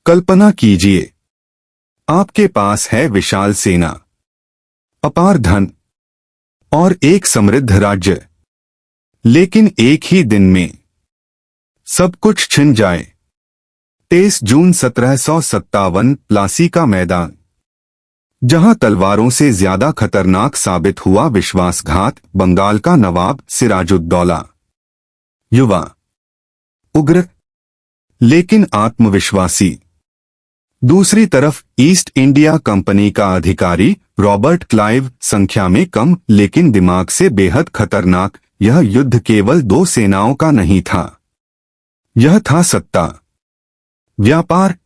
कल्पना कीजिए, आपके पास है विशाल सेना, अपार धन और एक समृद्ध राज्य, लेकिन एक ही दिन में सब कुछ छिन जाए। 23 जून 1757 प्लासी का मैदान, जहां तलवारों से ज्यादा खतरनाक साबित हुआ विश्वासघात। बंगाल का नवाब सिराजुद्दौला, युवा, उग्र लेकिन आत्मविश्वासी। दूसरी तरफ ईस्ट इंडिया कंपनी का अधिकारी रॉबर्ट क्लाइव, संख्या में कम लेकिन दिमाग से बेहद खतरनाक। यह युद्ध केवल दो सेनाओं का नहीं था, यह था सत्ता, व्यापार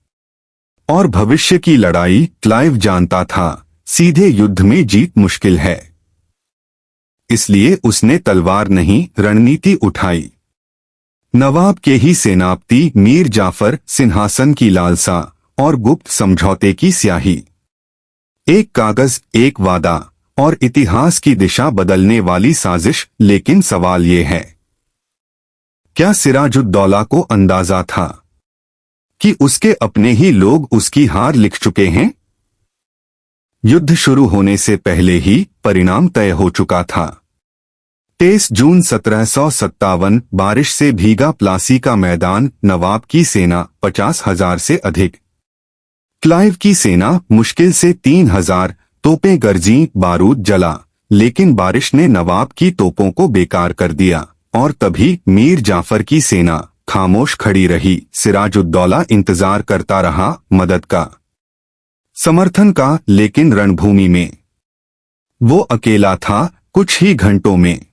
और भविष्य की लड़ाई। क्लाइव जानता था सीधे युद्ध में जीत मुश्किल है, इसलिए उसने तलवार नहीं रणनीति उठाई। नवाब के ही सेनापति मीर जाफर, सिंहासन की लालसा और गुप्त समझौते की स्याही। एक कागज, एक वादा और इतिहास की दिशा बदलने वाली साजिश। लेकिन सवाल ये है, क्या सिराजुद्दौला को अंदाजा था कि उसके अपने ही लोग उसकी हार लिख चुके हैं? युद्ध शुरू होने से पहले ही परिणाम तय हो चुका था। 23 जून 1757 बारिश से भीगा प्लासी का मैदान। नवाब की सेना 50,000 से अधिक, क्लाइव की सेना मुश्किल से 3,000। तोपें गरजी, बारूद जला, लेकिन बारिश ने नवाब की तोपों को बेकार कर दिया। और तभी मीर जाफर की सेना खामोश खड़ी रही। सिराजुद्दौला इंतजार करता रहा, मदद का, समर्थन का, लेकिन रणभूमि में वो अकेला था। कुछ ही घंटों में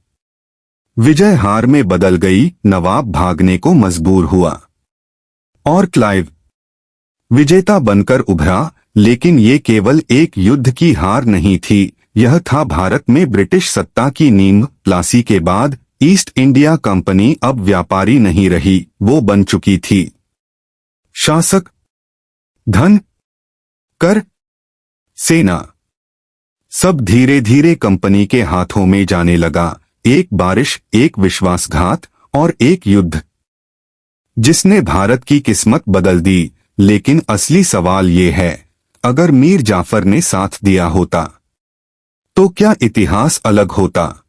विजय हार में बदल गई। नवाब भागने को मजबूर हुआ और क्लाइव विजेता बनकर उभरा। लेकिन ये केवल एक युद्ध की हार नहीं थी, यह था भारत में ब्रिटिश सत्ता की नींव। प्लासी के बाद ईस्ट इंडिया कंपनी अब व्यापारी नहीं रही, वो बन चुकी थी शासक। धन, कर, सेना सब धीरे धीरे कंपनी के हाथों में जाने लगा। एक बारिश, एक विश्वासघात और एक युद्ध जिसने भारत की किस्मत बदल दी। लेकिन असली सवाल ये है, अगर मीर जाफर ने साथ दिया होता तो क्या इतिहास अलग होता?